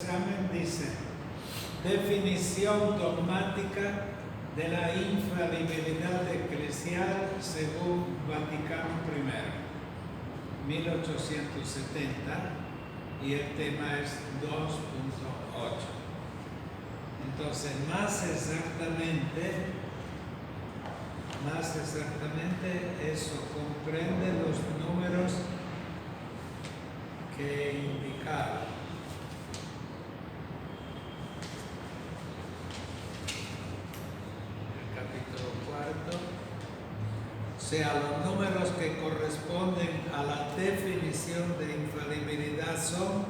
examen dice: definición dogmática de la infalibilidad eclesial según Vaticano I, 1870, y el tema es 2.8. Entonces, más exactamente eso comprende los números que indicaba. El capítulo 4. O sea, los números que corresponden a la definición de infalibilidad son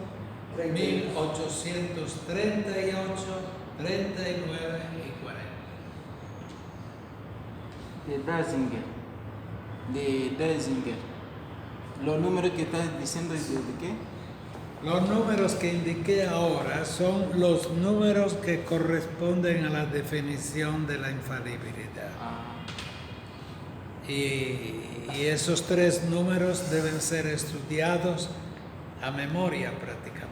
1838, 39 y 40. De Desinger. Los números que estás diciendo de qué? Los números que indiqué ahora son los números que corresponden a la definición de la infalibilidad. Y esos tres números deben ser estudiados a memoria prácticamente.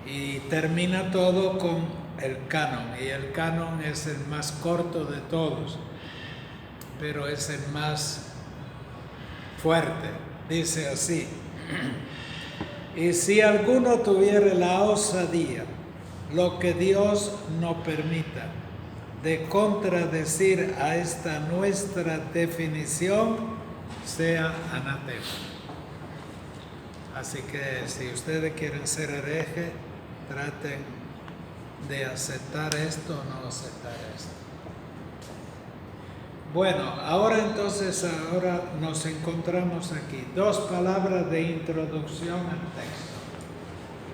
Y termina todo con el canon, y el canon es el más corto de todos, pero es el más fuerte. Dice así: y si alguno tuviere la osadía, lo que Dios no permita, de contradecir a esta nuestra definición, sea anatema. Así que si ustedes quieren ser herejes, traten de aceptar esto o no aceptar esto. Bueno, ahora nos encontramos aquí. Dos palabras de introducción al texto.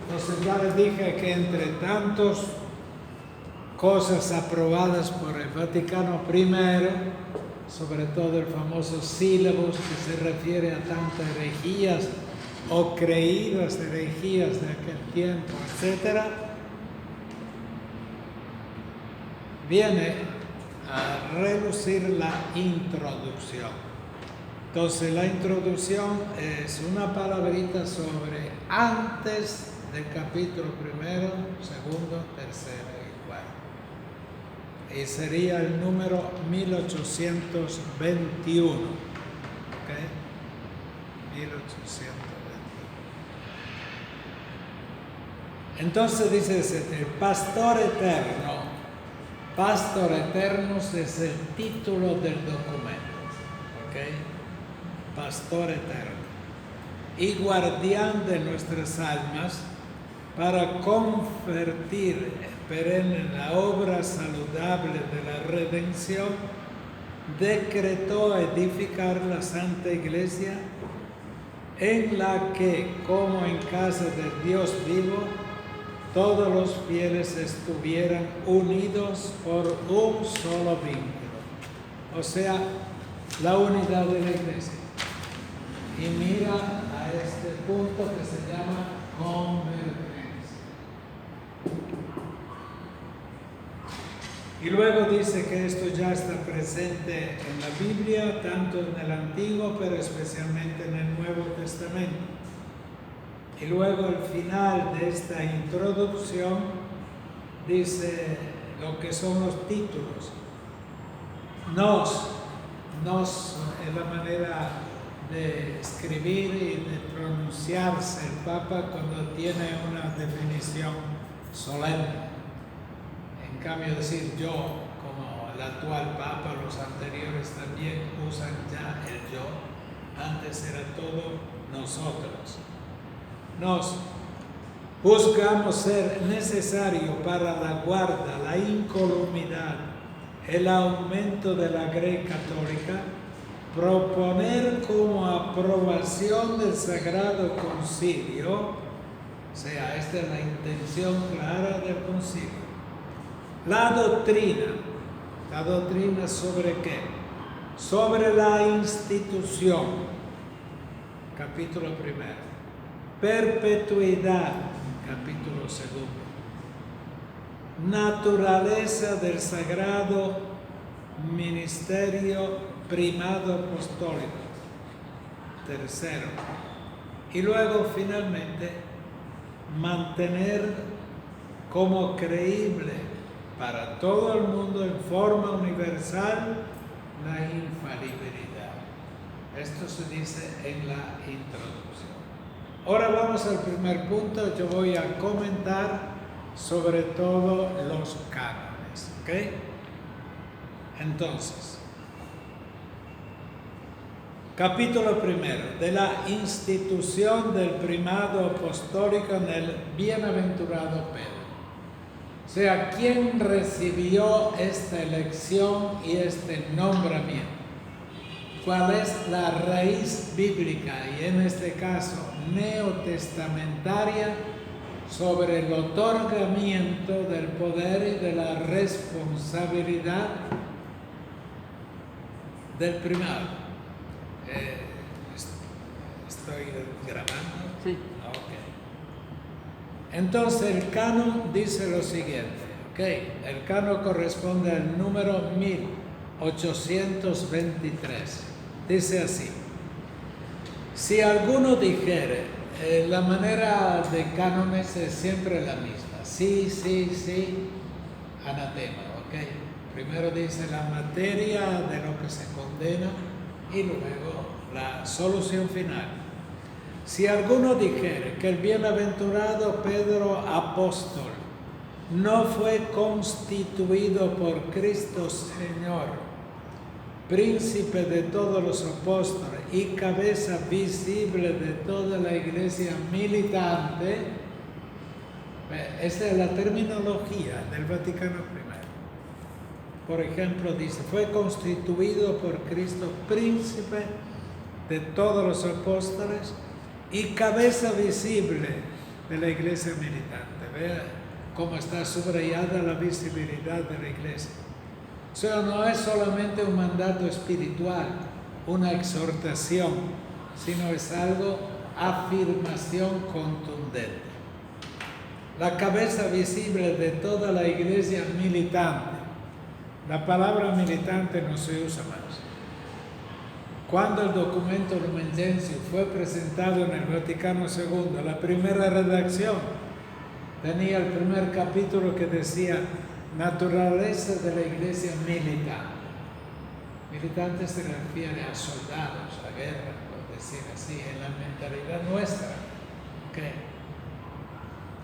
Entonces ya les dije que entre tantas cosas aprobadas por el Vaticano I, sobre todo el famoso sílabus que se refiere a tantas herejías o creídas herejías de aquel tiempo, etc., viene a relucir la introducción. Entonces la introducción es una palabrita sobre antes del capítulo primero, segundo, tercero y cuarto. Y sería el número 1821. ¿Okay? 1821. Entonces dice el pastor eterno. Pastor Eternos es el título del documento. ¿Okay? Pastor Eterno. Y guardián de nuestras almas, para convertir perenne la obra saludable de la redención, decretó edificar la Santa Iglesia, en la que, como en casa de Dios vivo, todos los fieles estuvieran unidos por un solo vínculo. O sea, la unidad de la Iglesia. Y mira a este punto que se llama convergencia. Y luego dice que esto ya está presente en la Biblia, tanto en el Antiguo, pero especialmente en el Nuevo Testamento. Y luego al final de esta introducción dice lo que son los títulos. Nos es la manera de escribir y de pronunciarse el Papa cuando tiene una definición solemne. En cambio, decir yo, como el actual Papa, los anteriores también usan ya el yo. Antes era todo nosotros. Nos juzgamos ser necesario para la guarda, la incolumidad, el aumento de la Grey Católica, proponer como aprobación del Sagrado Concilio, o sea, esta es la intención clara del concilio, la doctrina sobre qué? Sobre la institución, capítulo primero. Perpetuidad, capítulo segundo. Naturaleza del sagrado ministerio primado apostólico, tercero. Y luego finalmente mantener como creíble para todo el mundo en forma universal la infalibilidad. Esto se dice en la introducción. Ahora vamos al primer punto. Yo voy a comentar sobre todo los cánones, ¿ok? Entonces, capítulo primero, de la institución del primado apostólico en el bienaventurado Pedro. O sea, ¿quién recibió esta elección y este nombramiento? ¿Cuál es la raíz bíblica y en este caso neotestamentaria sobre el otorgamiento del poder y de la responsabilidad del primado? ¿Estoy grabando? Sí. Ok. Entonces el canon dice lo siguiente, ¿ok? El canon corresponde al número 1823. Dice así: si alguno dijere, la manera de cánones es siempre la misma. Sí, sí, sí, anatema, ¿ok? Primero dice la materia de lo que se condena y luego la solución final. Si alguno dijere que el bienaventurado Pedro apóstol no fue constituido por Cristo Señor, príncipe de todos los apóstoles y cabeza visible de toda la iglesia militante, esa es la terminología del Vaticano I. Por ejemplo, dice, fue constituido por Cristo príncipe de todos los apóstoles y cabeza visible de la iglesia militante. Vea cómo está subrayada la visibilidad de la iglesia. O sea, no es solamente un mandato espiritual, una exhortación, sino es algo, afirmación contundente. La cabeza visible de toda la iglesia militante. La palabra militante no se usa más. Cuando el documento Lumen Gentium fue presentado en el Vaticano II, la primera redacción tenía el primer capítulo que decía naturaleza de la iglesia militante. Militante se refiere a soldados, a guerra, por decir así, en la mentalidad nuestra. ¿Okay?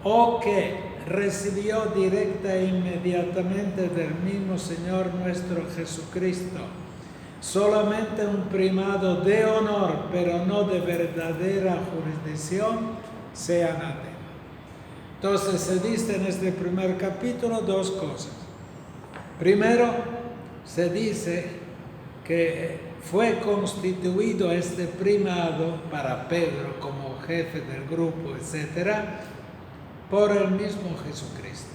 O que recibió directa e inmediatamente del mismo Señor nuestro Jesucristo solamente un primado de honor, pero no de verdadera jurisdicción, sea anatema. Entonces se dice en este primer capítulo dos cosas. Primero, se dice que fue constituido este primado para Pedro como jefe del grupo, etcétera, por el mismo Jesucristo.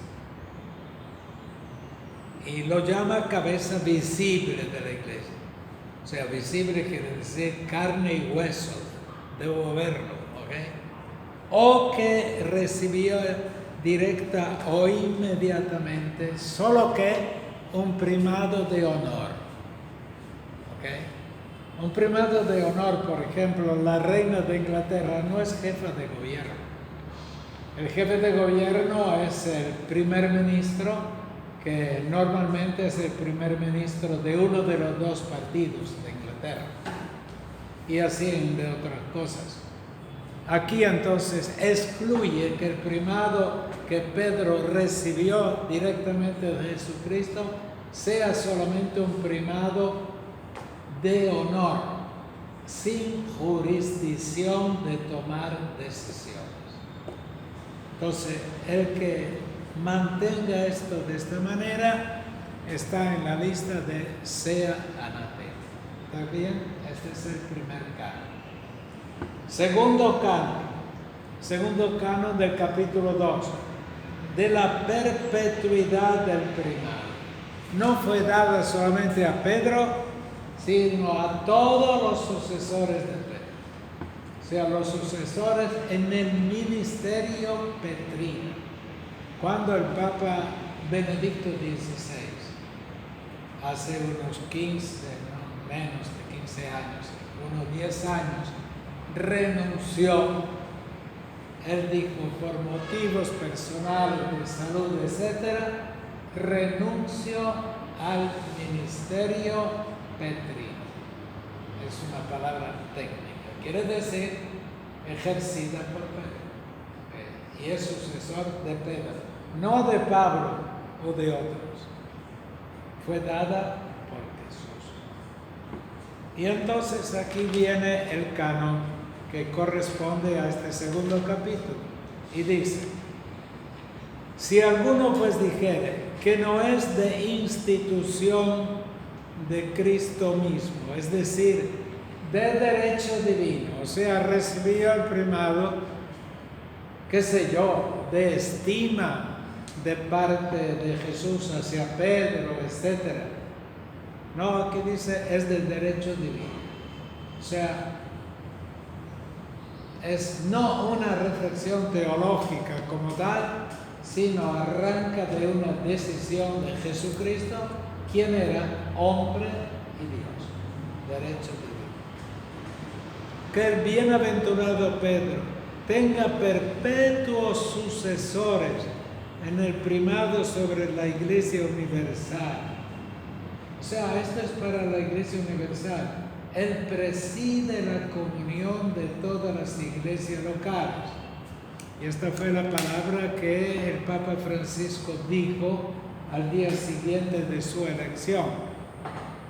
Y lo llama cabeza visible de la iglesia. O sea, visible quiere decir carne y hueso. Debo verlo, ¿ok? O que recibió directa o inmediatamente, solo que un primado de honor. ¿Ok? Un primado de honor, por ejemplo, la reina de Inglaterra no es jefa de gobierno. El jefe de gobierno es el primer ministro, que normalmente es el primer ministro de uno de los dos partidos de Inglaterra. Y así de otras cosas. Aquí entonces excluye que el primado que Pedro recibió directamente de Jesucristo sea solamente un primado de honor, sin jurisdicción de tomar decisiones. Entonces, el que mantenga esto de esta manera está en la lista de sea anatema. ¿Está bien? Este es el primer canon. Segundo canon del capítulo 2, de la perpetuidad del primado. No fue dada solamente a Pedro, sino a todos los sucesores de Pedro. O sea, los sucesores en el ministerio petrino. Cuando el Papa Benedicto XVI, hace unos 15, no, menos de 15 años, unos 10 años, renunció, él dijo, por motivos personales, de salud, etc., renuncio al ministerio petrino. Es una palabra técnica, quiere decir ejercida por Pedro. Y es sucesor de Pedro, no de Pablo o de otros. Fue dada por Jesús. Y entonces aquí viene el canon que corresponde a este segundo capítulo. Y dice, si alguno pues dijere que no es de institución de Cristo mismo, es decir, de derecho divino, o sea, recibió el primado, qué sé yo, de estima de parte de Jesús hacia Pedro, etc. No, aquí dice, es del derecho divino. O sea, es no una reflexión teológica como tal, sino arranca de una decisión de Jesucristo, quien era hombre y Dios, derecho divino. Que el bienaventurado Pedro tenga perpetuos sucesores en el primado sobre la Iglesia universal. O sea, esto es para la Iglesia universal. Él preside la comunión de todas las iglesias locales. Y esta fue la palabra que el Papa Francisco dijo al día siguiente de su elección.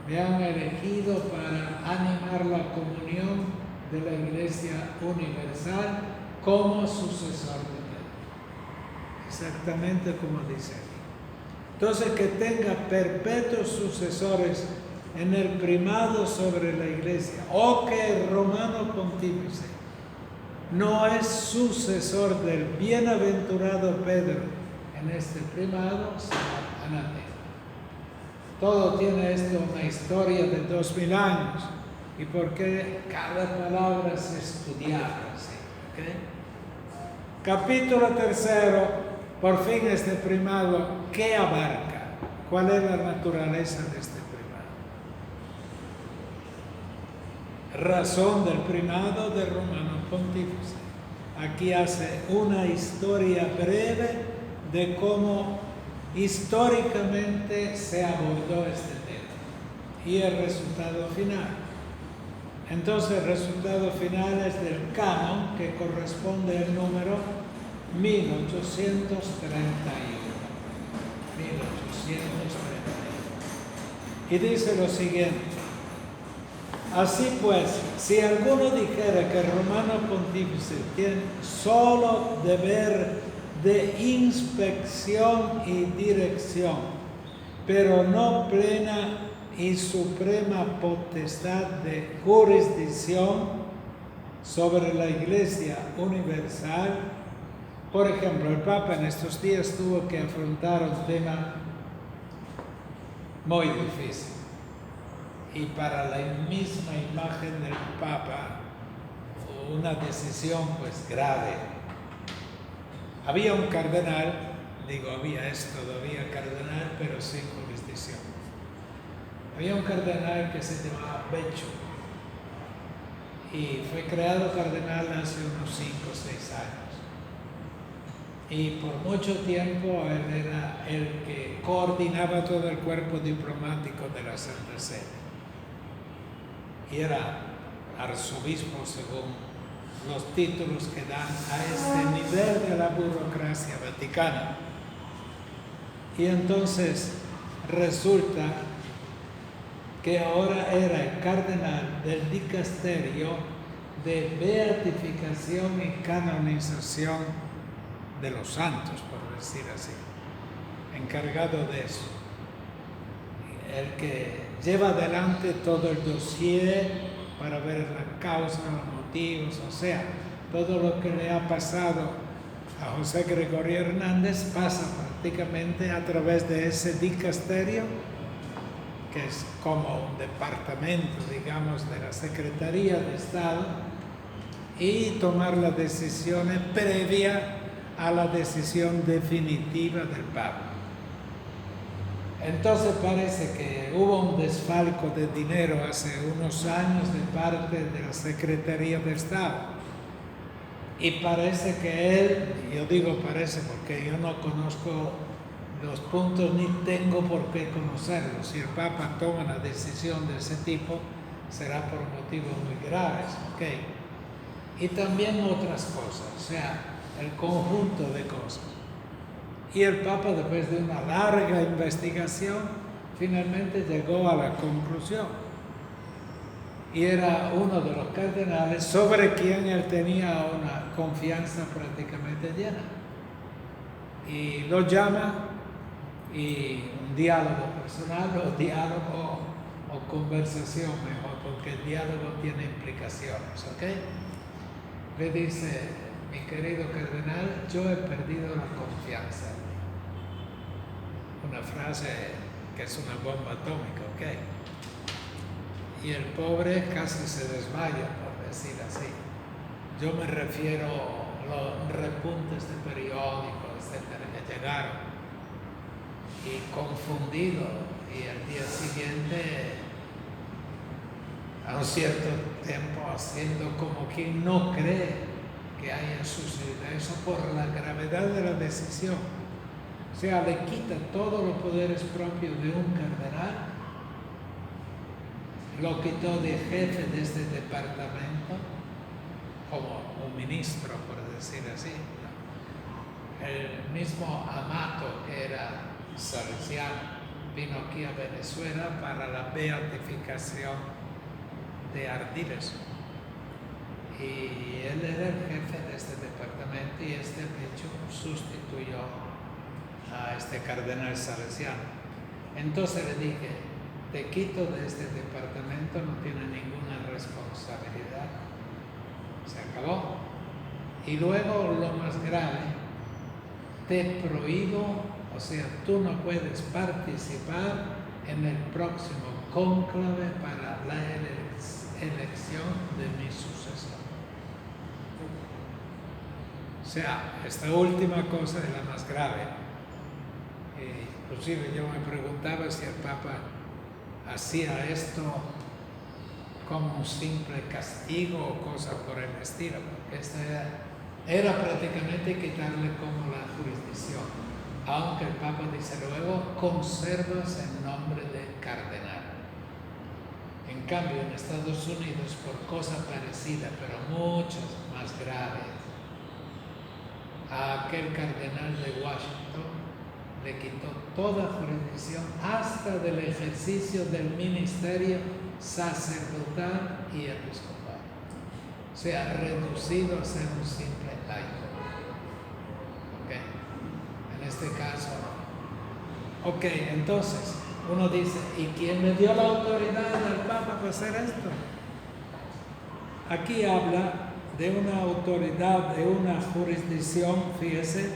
Me han elegido para animar la comunión de la Iglesia universal como sucesor de Pedro. Exactamente como dice aquí. Entonces, que tenga perpetuos sucesores en el primado sobre la Iglesia, o que el romano pontífice no es sucesor del bienaventurado Pedro en este primado, sino anatema. Todo tiene esto una historia de 2000 años, y porque cada palabra se estudiaba así. ¿Okay? Capítulo 3, por fin este primado, ¿qué abarca? ¿Cuál es la naturaleza de este primado? Razón del primado de romano pontífice. Aquí hace una historia breve de cómo históricamente se abordó este tema y el resultado final. Entonces, el resultado final es del canon, que corresponde al número 1831. 1831. Y dice lo siguiente. Así pues, si alguno dijera que el romano pontífice tiene solo deber de inspección y dirección, pero no plena y suprema potestad de jurisdicción sobre la Iglesia universal, por ejemplo, el Papa en estos días tuvo que afrontar un tema muy difícil. Y para la misma imagen del Papa, una decisión pues grave. Había un cardenal, es todavía cardenal, pero sin jurisdicción. Había un cardenal que se llamaba Beccio, y fue creado cardenal hace unos 5 o 6 años. Y por mucho tiempo él era el que coordinaba todo el cuerpo diplomático de la Santa Sede. Y era arzobispo según los títulos que dan a este nivel de la burocracia vaticana. Y entonces resulta que ahora era el cardenal del dicasterio de beatificación y canonización de los santos, por decir así, encargado de eso. El que lleva adelante todo el dossier para ver la causa, los motivos, o sea, todo lo que le ha pasado a José Gregorio Hernández pasa prácticamente a través de ese dicasterio, que es como un departamento, digamos, de la Secretaría de Estado, y tomar las decisiones previas a la decisión definitiva del Papa. Entonces parece que hubo un desfalco de dinero hace unos años de parte de la Secretaría de Estado. Y parece que él, yo digo parece porque yo no conozco los puntos ni tengo por qué conocerlos. Si el Papa toma una decisión de ese tipo, será por motivos muy graves, ¿ok? Y también otras cosas, o sea, el conjunto de cosas. Y el Papa, después de una larga investigación, finalmente llegó a la conclusión. Y era uno de los cardenales sobre quien él tenía una confianza prácticamente llena. Y lo llama y un diálogo personal o diálogo o conversación mejor, porque el diálogo tiene implicaciones, ¿ok? Le dice, mi querido cardenal, yo he perdido la confianza en mí. Una frase que es una bomba atómica, ¿ok? Y el pobre casi se desmaya, por decir así. Yo me refiero a los repuntes de periódicos, etcétera, que llegaron. Y confundido, y al día siguiente, a un cierto tiempo, haciendo como quien no cree que haya sucedido eso por la gravedad de la decisión. O sea, le quita todos los poderes propios de un cardenal, lo quitó de jefe de este departamento, como un ministro, por decir así. El mismo Amato, que era salesiano, vino aquí a Venezuela para la beatificación de Ardiles. Y él era el jefe de este departamento y este hecho sustituyó a este cardenal salesiano. Entonces le dije, te quito de este departamento, no tiene ninguna responsabilidad. Se acabó. Y luego lo más grave, te prohíbo, o sea, tú no puedes participar en el próximo cónclave para la elección de mi sucesor. O sea, esta última cosa es la más grave. Inclusive yo me preguntaba si el Papa hacía esto como un simple castigo o cosa por el estilo, porque esta era prácticamente quitarle como la jurisdicción, aunque el Papa dice luego, conservas el nombre de cardenal. En cambio, en Estados Unidos, por cosa parecida, pero muchas más graves, a aquel cardenal de Washington le quitó toda jurisdicción hasta del ejercicio del ministerio sacerdotal y episcopal. O sea, reducido a ser un simple laico. ¿Ok? En este caso, no. Ok, entonces, uno dice, ¿y quién le dio la autoridad al Papa para hacer esto? Aquí habla de una autoridad, de una jurisdicción, fíjese,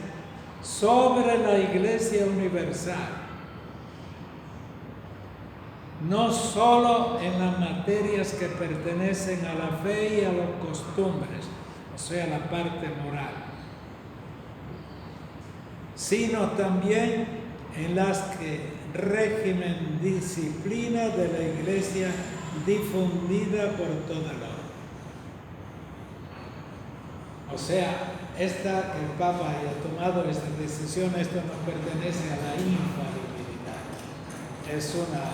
sobre la Iglesia Universal. No solo en las materias que pertenecen a la fe y a las costumbres, o sea, la parte moral, sino también en las que régimen disciplina de la Iglesia difundida por toda la obra. O sea, esta que el Papa haya tomado esta decisión, esto no pertenece a la infalibilidad, es una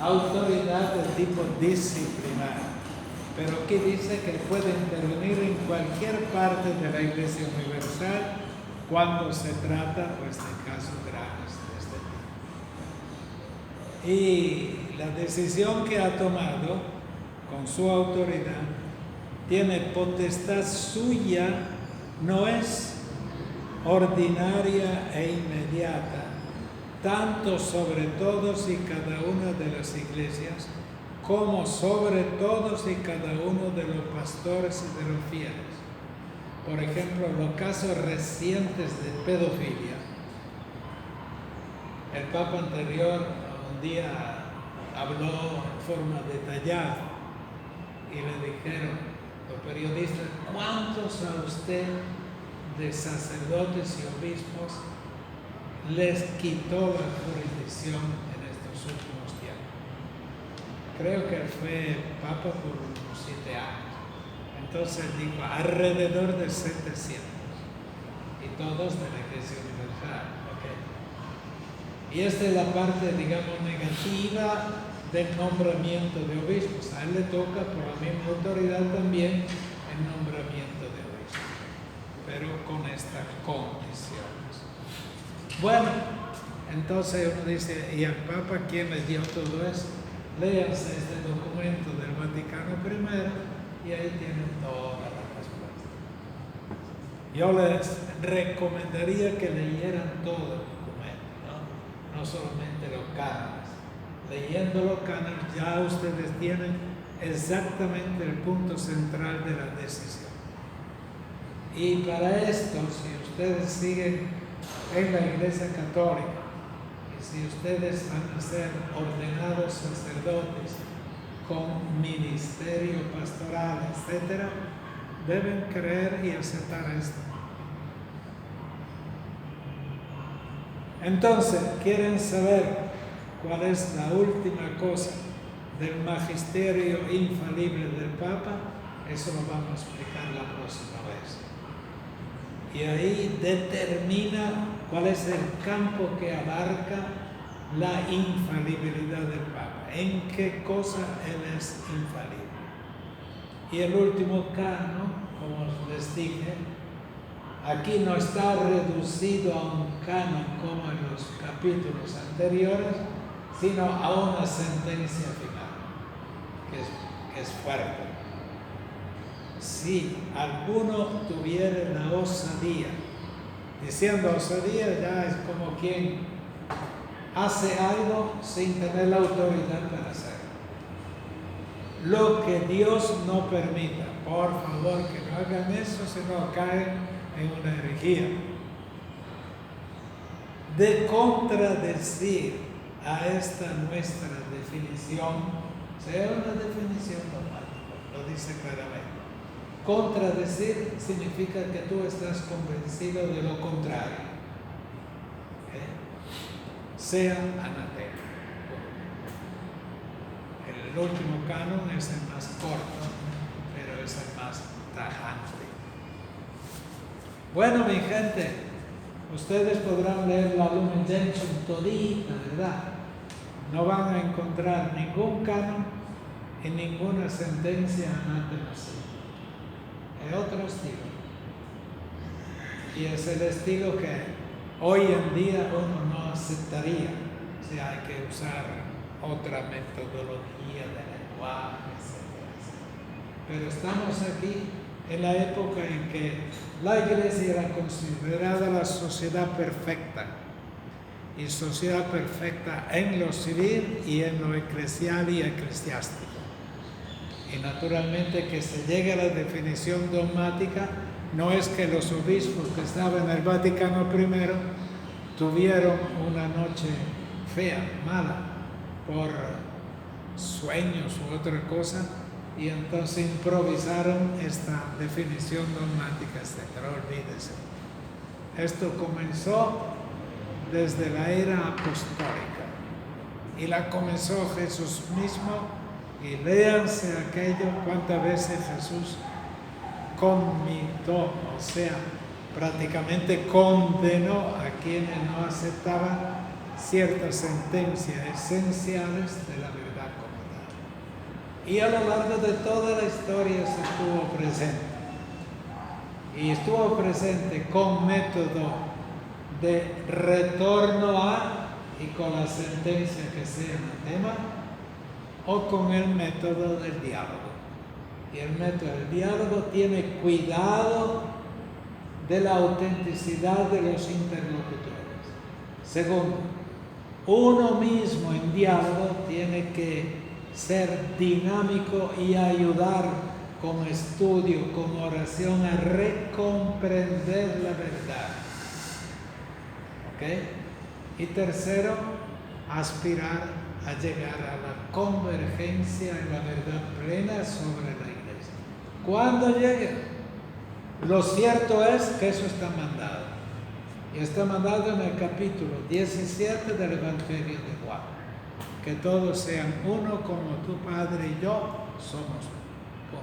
autoridad de tipo disciplinario, pero aquí dice que puede intervenir en cualquier parte de la Iglesia Universal cuando se trata pues, de casos graves de este tipo. Y la decisión que ha tomado con su autoridad tiene potestad suya, no es ordinaria e inmediata, tanto sobre todos y cada una de las iglesias, como sobre todos y cada uno de los pastores y de los fieles. Por ejemplo, los casos recientes de pedofilia. El Papa anterior un día habló en forma detallada y le dijeron los periodistas, ¿cuántos a usted de sacerdotes y obispos les quitó la jurisdicción en estos últimos tiempos? Creo que fue Papa por unos 7 años. Entonces dijo alrededor de 700. Y todos de la Iglesia Universal. ¿Okay? Y esta es la parte, digamos, negativa del nombramiento de obispos. A él le toca por la misma autoridad también el nombramiento de obispos, pero con estas condiciones. Bueno, entonces uno dice, ¿y al Papa quién le dio todo eso? Léanse este documento del Vaticano I y ahí tienen toda la respuesta. Yo les recomendaría que leyeran todo el documento, no solamente los cánones. Leyendo los cánones ya ustedes tienen exactamente el punto central de la decisión. Y para esto, si ustedes siguen en la Iglesia Católica, y si ustedes van a ser ordenados sacerdotes con ministerio pastoral, etc., deben creer y aceptar esto. Entonces, ¿quieren saber cuál es la última cosa del magisterio infalible del Papa? Eso lo vamos a explicar la próxima vez. Y ahí determina cuál es el campo que abarca la infalibilidad del Papa, en qué cosa él es infalible. Y el último canon, como les dije, aquí no está reducido a un canon como en los capítulos anteriores, sino a una sentencia final, que es fuerte. Si alguno tuviera la osadía, diciendo osadía ya es como quien hace algo sin tener la autoridad para hacerlo. Lo que Dios no permita, por favor que no hagan eso, sino caen en una herejía. De contradecir a esta nuestra definición, sea una definición dogmática, lo dice claramente. Contradecir significa que tú estás convencido de lo contrario. Sea anatema. El último canon es el más corto, pero es el más tajante. Bueno, mi gente, ustedes podrán leer la Lumen Gentium todita, ¿verdad? No van a encontrar ningún canon y ninguna sentencia anátema. Es otro estilo. Y es el estilo que hoy en día uno no aceptaría. O sea, hay que usar otra metodología de lenguaje, etc. Pero estamos aquí en la época en que la Iglesia era considerada la sociedad perfecta. Y sociedad perfecta en lo civil y en lo eclesial y eclesiástico. Y naturalmente que se llegue a la definición dogmática no es que los obispos que estaban en el Vaticano I tuvieron una noche fea, mala, por sueños u otra cosa, y entonces improvisaron esta definición dogmática, etc. Olvídese. Esto comenzó desde la era apostólica y la comenzó Jesús mismo. Y léanse aquello cuántas veces Jesús conmitó, o sea, prácticamente condenó a quienes no aceptaban ciertas sentencias esenciales de la verdad como tal. Y a lo largo de toda la historia se estuvo presente. Y estuvo presente con método de retorno a y con la sentencia que sea anatema, o con el método del diálogo. Y el método del diálogo tiene cuidado de la autenticidad de los interlocutores. Segundo, uno mismo en diálogo tiene que ser dinámico y ayudar con estudio, con oración a recomprender la verdad. ¿Ok? Y tercero, aspirar a llegar a la convergencia en la verdad plena sobre la Iglesia. ¿Cuándo llegue? Lo cierto es que eso está mandado. Y está mandado en el capítulo 17 del Evangelio de Juan. Que todos sean uno como tu Padre y yo somos uno.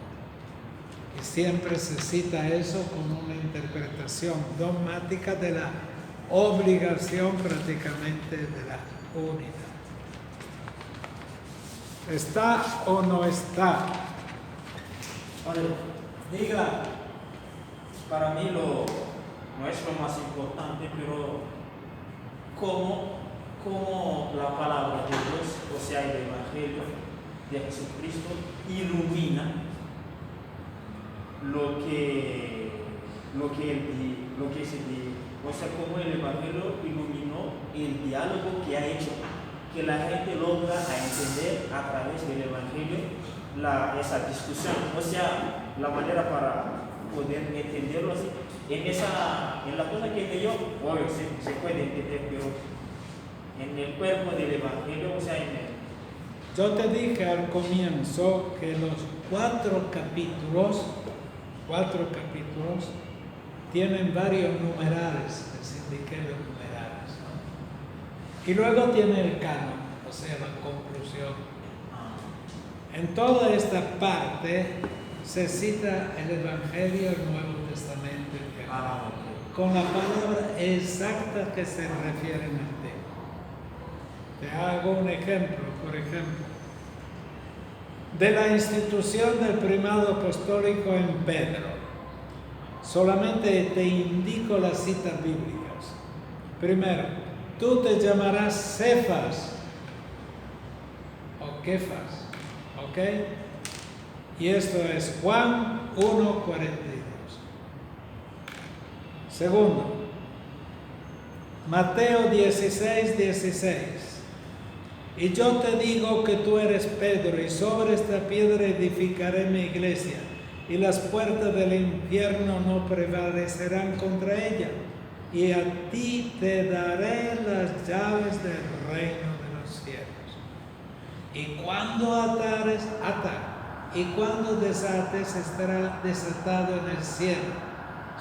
Y siempre se cita eso con una interpretación dogmática de la obligación prácticamente de la unidad. ¿Está o no está? Padre, diga, para mí no es lo más importante, pero cómo la palabra de Dios, o sea, el Evangelio de Jesucristo, ilumina lo que se dice, o sea, cómo el Evangelio iluminó el diálogo que ha hecho que la gente logra entender a través del Evangelio esa discusión, o sea, la manera para poder entenderlo así. En la cosa que leyó, obvio, se puede entender, pero en el cuerpo del Evangelio, o sea, Yo te dije al comienzo que los cuatro capítulos tienen varios numerales, les indiqué los numerales, ¿no? Y luego tiene el canon, o sea, la conclusión. En toda esta parte se cita el Evangelio, el Nuevo Testamento, el canon, con la palabra exacta que se refiere al tema. Te hago un ejemplo, por ejemplo, de la institución del primado apostólico en Pedro. Solamente te indico las citas bíblicas. Primero, tú te llamarás Cefas o Kefas, ¿ok? Y esto es Juan 1:42. Segundo, Mateo 16:16. Y yo te digo que tú eres Pedro, y sobre esta piedra edificaré mi iglesia, y las puertas del infierno no prevalecerán contra ella. Y a ti te daré las llaves del reino de los cielos. Y cuando atares, ata. Y cuando desates, estará desatado en el cielo.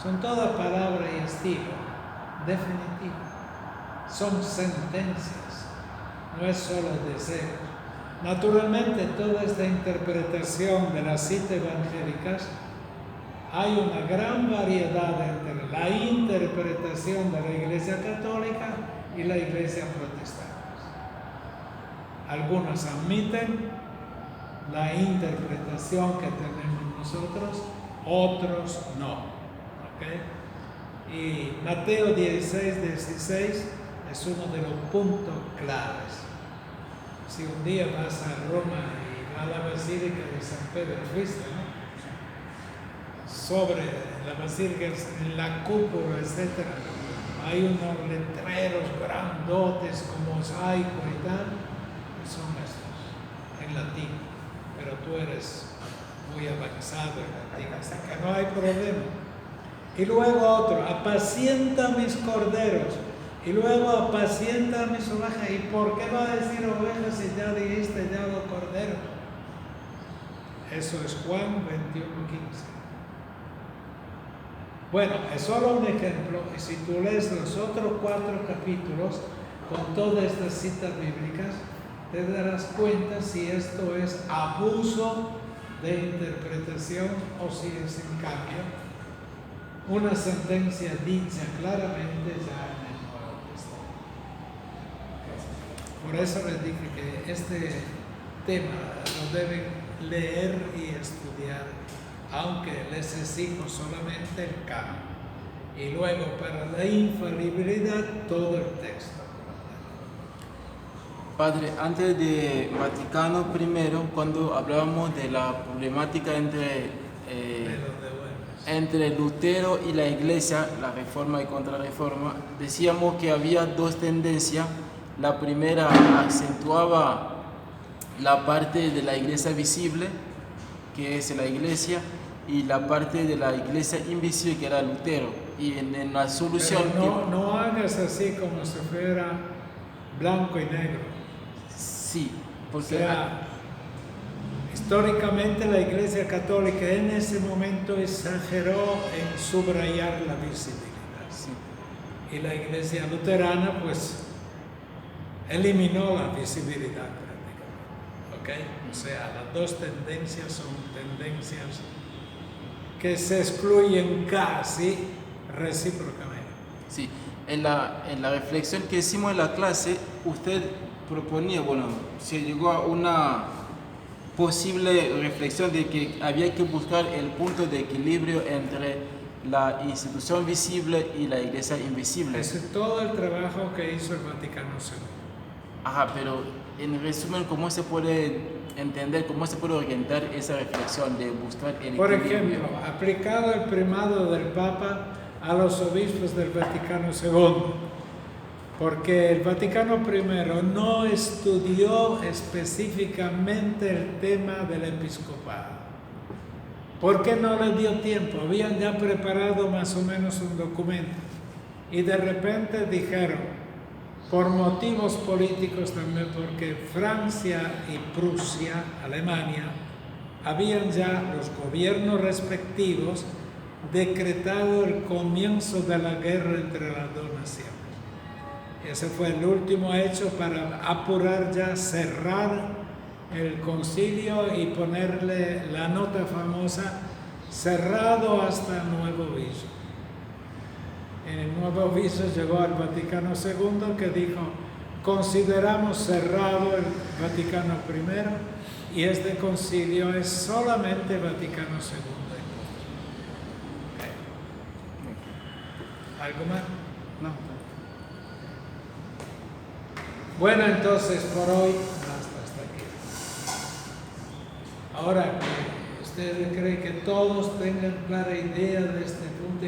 Son toda palabra y estilo definitivo. Son sentencias. No es solo deseo. Naturalmente, toda esta interpretación de las citas evangélicas, hay una gran variedad entre la interpretación de la Iglesia Católica y la Iglesia Protestante. Algunos admiten la interpretación que tenemos nosotros, otros no. ¿Okay? Y Mateo 16:16 es uno de los puntos claves. Si un día vas a Roma y a la Basílica de San Pedro, ¿viste, no? Sobre la Basílica, en la cúpula, etc., hay unos letreros grandotes con mosaico y tal, son estos, en latín, pero tú eres muy avanzado en latín, así que no hay problema. Y luego otro, apacienta mis corderos. Y luego apacienta a mis ovejas. ¿Y por qué va a decir ovejas si ya dijiste ya los corderos? Eso es Juan 21:15. Bueno, es solo un ejemplo. Y si tú lees los otros 4 capítulos con todas estas citas bíblicas, te darás cuenta si esto es abuso de interpretación o si es en cambio una sentencia dicha claramente ya. Por eso les dije que este tema lo deben leer y estudiar, aunque les exijo solamente el canon. Y luego, para la infalibilidad, todo el texto. Padre, antes de Vaticano I, cuando hablábamos de la problemática entre Lutero y la Iglesia, la Reforma y Contrarreforma, decíamos que había dos tendencias. La primera acentuaba la parte de la iglesia visible, que es la iglesia, y la parte de la iglesia invisible, que era Lutero. Y en la solución... Pero no hagas así como si fuera blanco y negro. Sí, porque... O sea, históricamente la Iglesia Católica en ese momento exageró en subrayar la visibilidad. Sí. Y la Iglesia Luterana, pues, eliminó la visibilidad prácticamente. ¿Ok? O sea, las dos tendencias son tendencias que se excluyen casi recíprocamente. Sí, en la reflexión que hicimos en la clase, usted proponía, bueno, se llegó a una posible reflexión de que había que buscar el punto de equilibrio entre la institución visible y la iglesia invisible. Ese es todo el trabajo que hizo el Vaticano II. Ajá, pero en resumen, ¿cómo se puede entender, cómo se puede orientar esa reflexión de buscar el Por equilibrio? ejemplo, aplicado el primado del Papa a los obispos del Vaticano II, porque el Vaticano I no estudió específicamente el tema del episcopado. ¿Por qué no le dio tiempo? Habían ya preparado más o menos un documento y de repente dijeron, por motivos políticos también, porque Francia y Prusia, Alemania, habían ya los gobiernos respectivos decretado el comienzo de la guerra entre las dos naciones. Ese fue el último hecho para apurar ya, cerrar el concilio y ponerle la nota famosa, cerrado hasta nuevo aviso. En el nuevo aviso llegó al Vaticano II que dijo, consideramos cerrado el Vaticano I y este concilio es solamente Vaticano II. ¿Algo más? No. Bueno, entonces por hoy hasta aquí. Ahora, ¿ustedes creen que todos tengan clara idea de este punto?